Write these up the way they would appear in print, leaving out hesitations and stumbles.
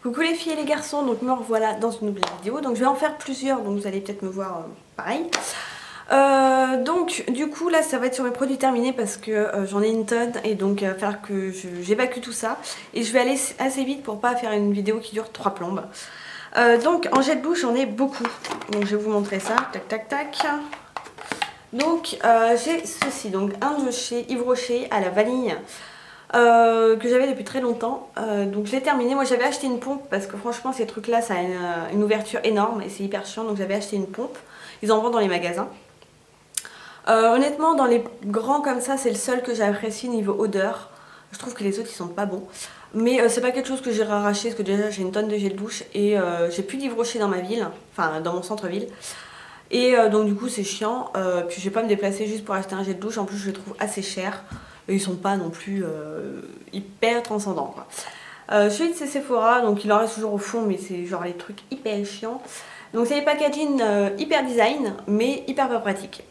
Coucou les filles et les garçons, donc me revoilà dans une nouvelle vidéo. Donc je vais en faire plusieurs, donc vous allez peut-être me voir pareil. Donc du coup là ça va être sur mes produits terminés parce que j'en ai une tonne et donc il va falloir que j'évacue tout ça. Et je vais aller assez vite pour pas faire une vidéo qui dure 3 plombes. Donc en gel douche j'en ai beaucoup, donc je vais vous montrer ça, tac tac tac. Donc j'ai ceci, donc un de chez Yves Rocher à la vanille. Que j'avais depuis très longtemps, donc je l'ai terminé. Moi j'avais acheté une pompe parce que franchement ces trucs là ça a une ouverture énorme et c'est hyper chiant, donc j'avais acheté une pompe. Ils en vendent dans les magasins. Honnêtement dans les grands comme ça c'est le seul que j'apprécie niveau odeur. Je trouve que les autres ils sont pas bons, mais c'est pas quelque chose que j'irai arracher parce que déjà j'ai une tonne de gel douche et j'ai plus d'Yves Rocher dans ma ville, enfin dans mon centre-ville. Et donc du coup c'est chiant, puis je vais pas me déplacer juste pour acheter un gel douche, en plus je le trouve assez cher. Et ils sont pas non plus hyper transcendants quoi. Celui de c'est Sephora, donc il en reste toujours au fond mais c'est genre les trucs hyper chiants. Donc c'est les packaging hyper design mais hyper pas pratiques.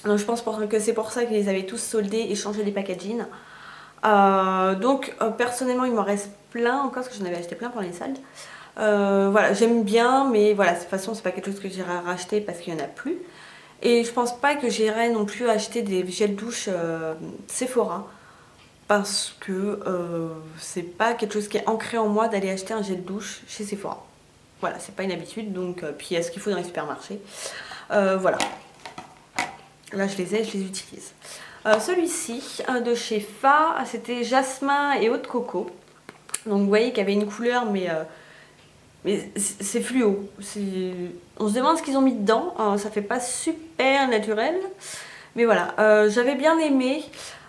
Donc je pense que c'est pour ça qu'ils les avaient tous soldés et changé les packaging. Donc personnellement il m'en reste plein encore parce que j'en avais acheté plein pendant les soldes. Voilà, j'aime bien mais voilà, de toute façon c'est pas quelque chose que j'irai racheter parce qu'il y en a plus. Et je pense pas que j'irai non plus acheter des gels douche Sephora parce que c'est pas quelque chose qui est ancré en moi d'aller acheter un gel douche chez Sephora. Voilà, c'est pas une habitude, donc puis il y a ce qu'il faut dans les supermarchés. Voilà. Là je les ai, je les utilise. Celui-ci de chez Fa, c'était jasmin et eau de coco. Donc vous voyez qu'il y avait une couleur mais c'est fluo. On se demande ce qu'ils ont mis dedans. Ça fait pas super naturel. Mais voilà, j'avais bien aimé.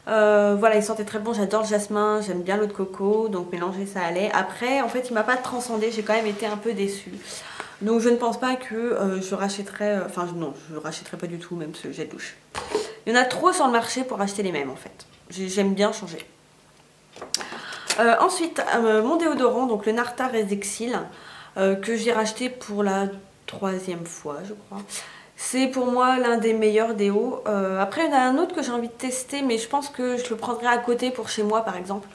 Voilà, il sentait très bon. J'adore le jasmin, j'aime bien l'eau de coco. Donc mélanger ça allait. Après, en fait, il m'a pas transcendé. J'ai quand même été un peu déçue. Donc je ne pense pas que je rachèterai. Enfin, non, je rachèterai pas du tout, même ce gel douche. Il y en a trop sur le marché pour acheter les mêmes en fait. J'aime bien changer. Ensuite, mon déodorant, donc le Narta Resexil. Que j'ai racheté pour la 3e fois je crois. C'est pour moi l'un des meilleurs déos. Après il y en a un autre que j'ai envie de tester mais je pense que je le prendrai à côté pour chez moi par exemple.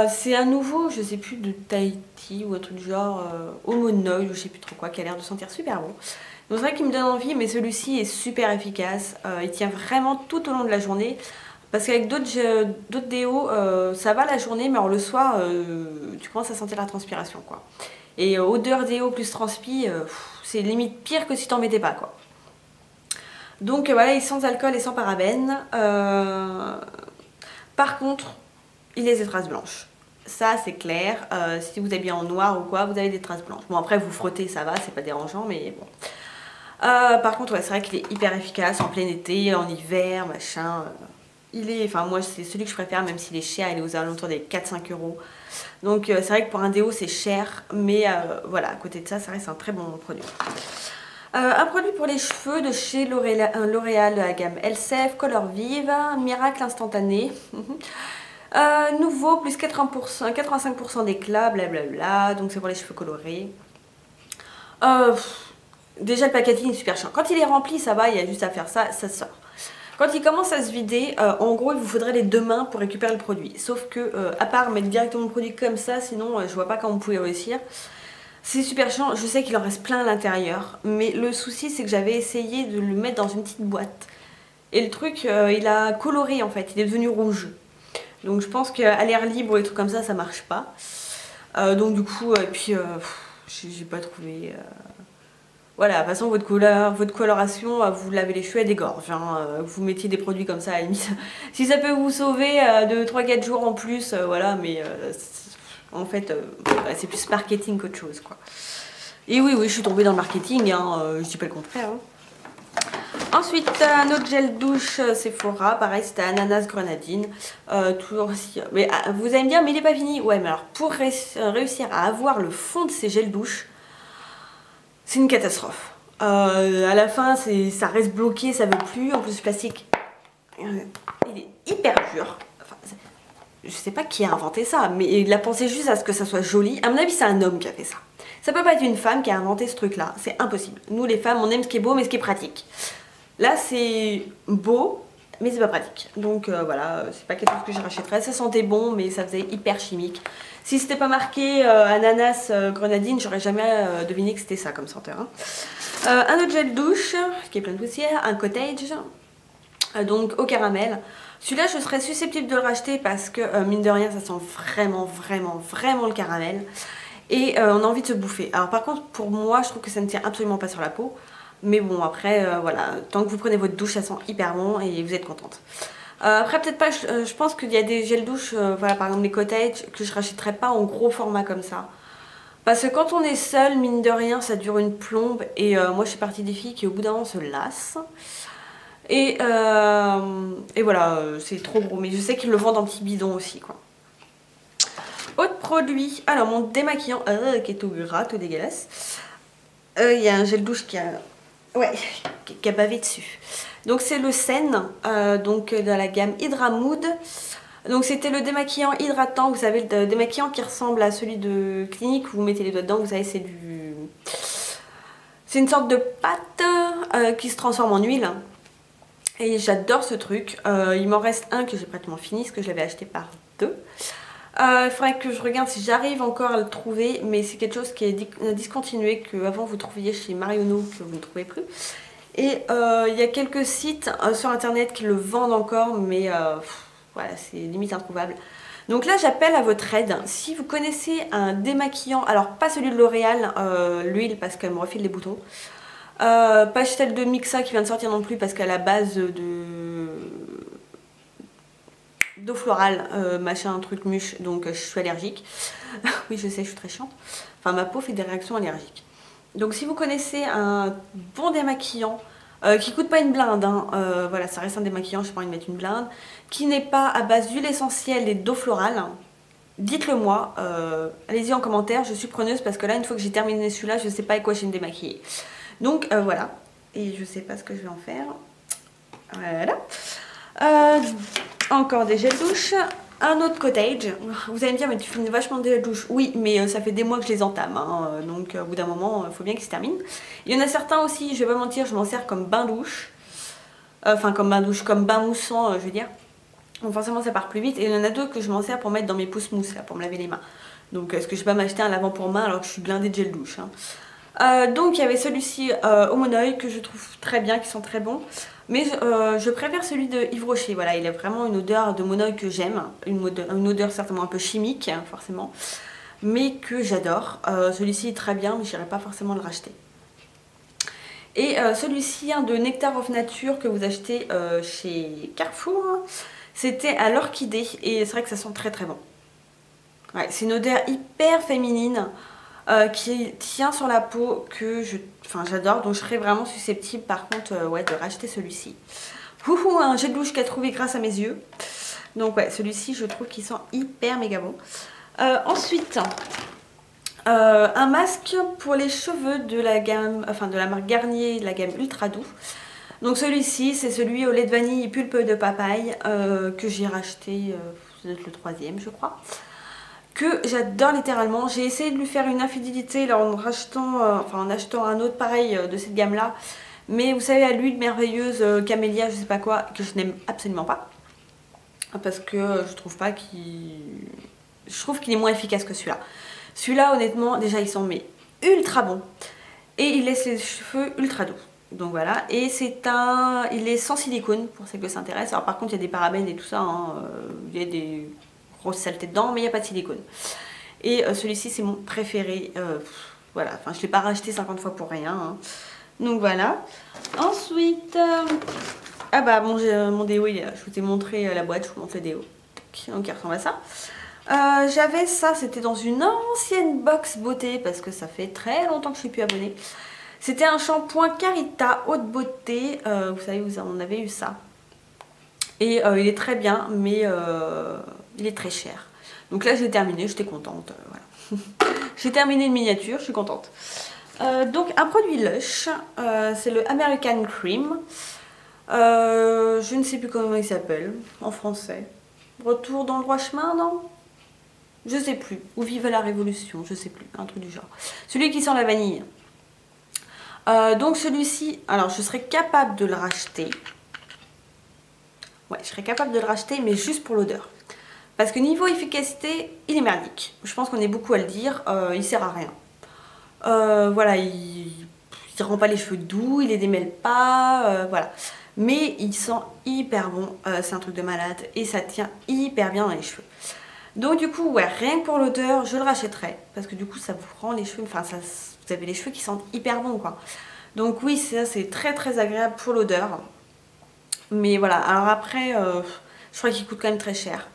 C'est un nouveau, je sais plus, de Tahiti ou un truc du genre Homonoi, je sais plus trop quoi, qui a l'air de sentir super bon. Donc c'est vrai qu'il me donne envie mais celui-ci est super efficace. Il tient vraiment tout au long de la journée. Parce qu'avec d'autres déos, ça va la journée mais alors le soir tu commences à sentir la transpiration quoi. Et odeur déo plus transpi, c'est limite pire que si t'en mettais pas quoi. Donc voilà, il est sans alcool et sans parabènes. Par contre, il a des traces blanches. Ça c'est clair, si vous habillez en noir ou quoi, vous avez des traces blanches. Bon après vous frottez, ça va, c'est pas dérangeant mais bon. Par contre ouais, c'est vrai qu'il est hyper efficace en plein été, en hiver, machin. Enfin moi c'est celui que je préfère même s'il est cher, il est aux alentours des 4-5 euros. Donc c'est vrai que pour un déo c'est cher, mais voilà, à côté de ça, ça reste un très bon produit. Un produit pour les cheveux de chez L'Oréal de la gamme Elseve, Color Vive, Miracle Instantané. Nouveau, plus 85% d'éclat, blablabla, donc c'est pour les cheveux colorés. Déjà le packaging est super chiant. Quand il est rempli, ça va, il y a juste à faire ça, ça sort. Quand il commence à se vider, en gros il vous faudrait les 2 mains pour récupérer le produit. Sauf que, à part mettre directement le produit comme ça, sinon je vois pas comment vous pouvez réussir. C'est super chiant, je sais qu'il en reste plein à l'intérieur. Mais le souci c'est que j'avais essayé de le mettre dans une petite boîte. Et le truc, il a coloré en fait, il est devenu rouge. Donc je pense qu'à l'air libre ou des trucs comme ça marche pas. Donc du coup, et puis j'ai pas trouvé... Voilà, de toute façon votre coloration, vous lavez les cheveux à des gorges. Hein. Vous mettiez des produits comme ça à la limite. Si ça peut vous sauver de 3-4 jours en plus, voilà, mais en fait c'est plus marketing qu'autre chose quoi. Et oui, je suis tombée dans le marketing, hein, je dis pas le contraire. Hein. Ensuite, un autre gel douche Sephora, pareil, c'était ananas grenadine. Toujours aussi. Mais vous allez me dire, mais il est pas fini. Ouais, mais alors pour réussir à avoir le fond de ces gels douche, c'est une catastrophe. À la fin, ça reste bloqué, ça veut plus. En plus, le plastique, il est hyper dur. Enfin, je sais pas qui a inventé ça, mais il a pensé juste à ce que ça soit joli. À mon avis, c'est un homme qui a fait ça. Ça peut pas être une femme qui a inventé ce truc-là. C'est impossible. Nous, les femmes, on aime ce qui est beau, mais ce qui est pratique. Là, c'est beau, mais c'est pas pratique. Donc voilà, c'est pas quelque chose que je rachèterais. Ça sentait bon, mais ça faisait hyper chimique. Si c'était pas marqué ananas grenadine, j'aurais jamais deviné que c'était ça comme senteur. Hein. Un autre gel douche qui est plein de poussière, un cottage, donc au caramel. Celui-là, je serais susceptible de le racheter parce que mine de rien, ça sent vraiment le caramel. Et on a envie de se bouffer. Alors par contre, pour moi, je trouve que ça ne tient absolument pas sur la peau. Mais bon, après, voilà, tant que vous prenez votre douche, ça sent hyper bon et vous êtes contente. Après, peut-être pas, je pense qu'il y a des gels douche, voilà, par exemple les cottage, que je rachèterais pas en gros format comme ça. Parce que quand on est seul, mine de rien, ça dure une plombe. Et moi, je suis partie des filles qui, au bout d'un moment, se lassent. Et voilà, c'est trop gros. Mais je sais qu'ils le vendent en petits bidons aussi, quoi. Autre produit, alors mon démaquillant, qui est tout gras, tout dégueulasse. Il y a un gel douche qui a bavé dessus. Donc c'est le Sen, donc de la gamme Hydra Mood. Donc c'était le démaquillant hydratant, vous savez, le démaquillant qui ressemble à celui de Clinique, vous mettez les doigts dedans, vous savez, c'est du... C'est une sorte de pâte qui se transforme en huile. Et j'adore ce truc. Il m'en reste un que j'ai pratiquement fini, parce que je l'avais acheté par deux. Il faudrait que je regarde si j'arrive encore à le trouver, mais c'est quelque chose qui est discontinué, que avant vous trouviez chez Marionneau, que vous ne trouvez plus. Et il y a quelques sites sur internet qui le vendent encore, mais voilà, c'est limite introuvable. Donc là, j'appelle à votre aide. Si vous connaissez un démaquillant, alors pas celui de L'Oréal, l'huile parce qu'elle me refile les boutons. Pas celle de Mixa qui vient de sortir non plus parce qu'à la base d'eau florale, machin, truc muche, donc je suis allergique. Oui, je sais, je suis très chiante. Enfin, ma peau fait des réactions allergiques. Donc si vous connaissez un bon démaquillant, qui coûte pas une blinde, hein, voilà, ça reste un démaquillant, je n'ai pas envie de mettre une blinde, qui n'est pas à base d'huile essentielle et d'eau florale, dites-le moi, allez-y en commentaire, je suis preneuse parce que là, une fois que j'ai terminé celui-là, je ne sais pas avec quoi je vais me démaquiller. Donc voilà, et je sais pas ce que je vais en faire. Voilà. Encore des gels douche. Un autre cottage. Vous allez me dire, mais tu finis vachement de gels douche. Oui, mais ça fait des mois que je les entame. Hein, donc au bout d'un moment, il faut bien qu'ils se terminent. Il y en a certains aussi, je vais pas mentir, je m'en sers comme bain douche. Enfin, comme bain douche, comme bain moussant, je veux dire. Donc forcément, ça part plus vite. Et il y en a d'autres que je m'en sers pour mettre dans mes pouces mousse, là, pour me laver les mains. Donc est-ce que je vais pas m'acheter un lavant pour main alors que je suis blindée de gel douche, hein. Donc il y avait celui-ci au monoeil que je trouve très bien, qui sent très bon. Mais je préfère celui de Yves Rocher. Voilà, il a vraiment une odeur de monoeil que j'aime. Une odeur certainement un peu chimique, hein, forcément. Mais que j'adore. Celui-ci est très bien, mais je n'irai pas forcément le racheter. Et celui-ci, de Nectar of Nature que vous achetez chez Carrefour. C'était à l'orchidée. Et c'est vrai que ça sent très très bon. Ouais, c'est une odeur hyper féminine. Qui tient sur la peau que j'adore, donc je serais vraiment susceptible par contre ouais, de racheter celui-ci. Un gel douche qu'a trouvé grâce à mes yeux. Donc ouais, celui-ci je trouve qu'il sent hyper méga bon. Ensuite, un masque pour les cheveux de la gamme, enfin de la marque Garnier, la gamme Ultra Doux. Donc celui-ci, c'est celui au lait de vanille et pulpe de papaye que j'ai racheté, ça doit être le troisième je crois. Que j'adore littéralement. J'ai essayé de lui faire une infidélité là, en achetant un autre pareil de cette gamme là. Mais vous savez, à l'huile merveilleuse camélia, je sais pas quoi, que je n'aime absolument pas. Parce que je trouve pas qu'il... Je trouve qu'il est moins efficace que celui-là. Celui-là, honnêtement, déjà il sent ultra bon. Et il laisse les cheveux ultra doux. Donc voilà. Et il est sans silicone pour celles que ça intéresse. Alors par contre, il y a des parabènes et tout ça. Hein. Il y a des grosse saleté dedans, mais il n'y a pas de silicone. Et celui-ci c'est mon préféré. Voilà, enfin je ne l'ai pas racheté 50 fois pour rien, hein. Donc voilà. Ensuite, ah bah mon déo, je vous ai montré la boîte, je vous montre le déo. Donc il ressemble à ça. J'avais ça, c'était dans une ancienne box beauté, parce que ça fait très longtemps que je ne suis plus abonnée. C'était un shampoing Carita haute beauté, vous savez, vous en avez eu ça. Et il est très bien, mais il est très cher. Donc là, j'ai terminé, j'étais contente. Voilà. J'ai terminé une miniature, je suis contente. Donc un produit Lush, c'est le American Cream. Je ne sais plus comment il s'appelle en français. Retour dans le droit chemin, non? Je sais plus. Ou Vive la Révolution, je sais plus. Un truc du genre. Celui qui sent la vanille. Donc celui-ci, alors je serais capable de le racheter. ouais, je serais capable de le racheter, mais juste pour l'odeur. Parce que niveau efficacité, il est merdique. Je pense qu'on est beaucoup à le dire, il sert à rien. Voilà, il rend pas les cheveux doux, il les démêle pas, voilà. Mais il sent hyper bon, c'est un truc de malade et ça tient hyper bien dans les cheveux. Donc du coup, ouais, rien que pour l'odeur, je le rachèterai. Parce que du coup, ça vous rend les cheveux, enfin, vous avez les cheveux qui sentent hyper bon, quoi. Donc oui, ça c'est très très agréable pour l'odeur. Mais voilà, alors après, je crois qu'il coûte quand même très cher.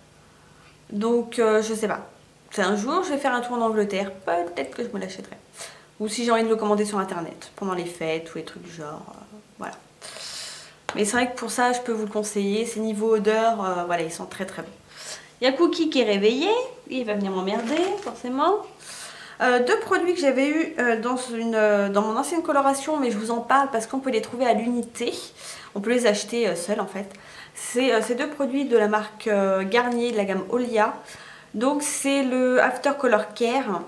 Donc je sais pas. C'est un jour, je vais faire un tour en Angleterre, peut-être que je me l'achèterai. Ou si j'ai envie de le commander sur internet, pendant les fêtes ou les trucs du genre, voilà. Mais c'est vrai que pour ça, je peux vous le conseiller. Ces niveaux odeur, voilà, ils sont très très bons. Il y a Cookie qui est réveillé, il va venir m'emmerder, forcément. Deux produits que j'avais eu dans mon ancienne coloration, mais je vous en parle parce qu'on peut les trouver à l'unité. On peut les acheter seuls en fait. C'est ces deux produits de la marque Garnier de la gamme Olia. Donc c'est le After Color Care.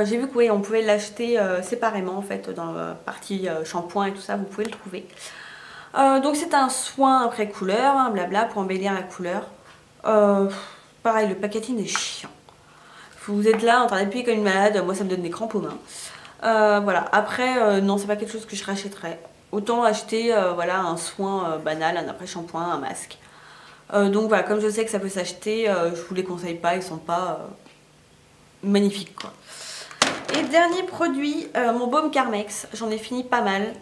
J'ai vu que oui, on pouvait l'acheter séparément en fait dans la partie shampoing et tout ça, vous pouvez le trouver. Donc c'est un soin après couleur, hein, blabla, pour embellir la couleur. Pareil, le packaging est chiant. Vous êtes là en train d'appuyer comme une malade, moi ça me donne des crampes aux mains. Voilà, après, non, c'est pas quelque chose que je rachèterais. Autant acheter voilà, un soin banal, un après-shampoing, un masque. Donc voilà, comme je sais que ça peut s'acheter, je vous les conseille pas, ils sont pas magnifiques quoi. Et dernier produit, mon baume Carmex, j'en ai fini pas mal.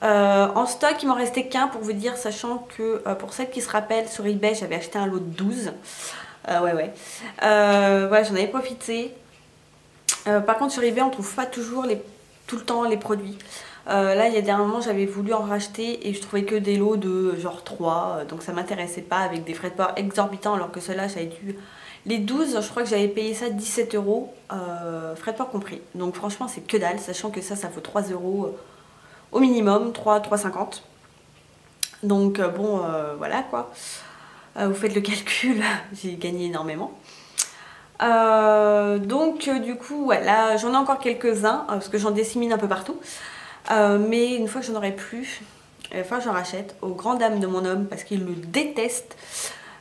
En stock, il m'en restait qu'un pour vous dire, sachant que pour celles qui se rappellent, sur eBay, j'avais acheté un lot de 12. Ouais. Voilà, j'en avais profité. Par contre, sur eBay, on trouve pas toujours tout le temps les produits. Là, il y a des moments, j'avais voulu en racheter et je trouvais que des lots de genre 3. Donc ça m'intéressait pas avec des frais de port exorbitants, alors que ceux-là, j'avais dû... Les 12, je crois que j'avais payé ça 17 €, frais de port compris. Donc franchement, c'est que dalle, sachant que ça vaut 3 € au minimum, 3,50 €. Donc bon, voilà quoi. Vous faites le calcul, j'ai gagné énormément. Donc du coup, ouais, là j'en ai encore quelques-uns, parce que j'en dissémine un peu partout. Mais une fois que j'en aurai plus, il va falloir que j'en rachète aux grandes dames de mon homme, parce qu'il le déteste.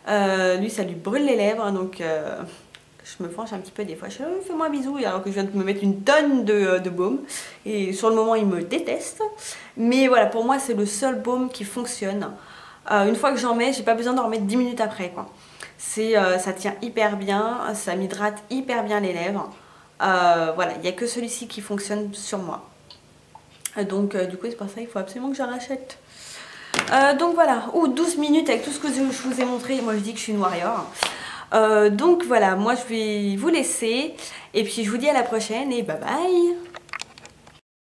Lui ça lui brûle les lèvres, donc je me penche un petit peu des fois, je fais fais-moi un bisou, alors que je viens de me mettre une tonne de baume, et sur le moment il me déteste. Mais voilà, pour moi c'est le seul baume qui fonctionne. Une fois que j'en mets, j'ai pas besoin d'en remettre 10 minutes après quoi. Ça tient hyper bien, ça m'hydrate hyper bien les lèvres. Voilà, il n'y a que celui-ci qui fonctionne sur moi. Donc du coup c'est pour ça qu'il faut absolument que j'en rachète. Donc voilà, 12 minutes avec tout ce que je vous ai montré, moi je dis que je suis une warrior. Donc voilà, moi je vais vous laisser, et puis je vous dis à la prochaine, et bye bye.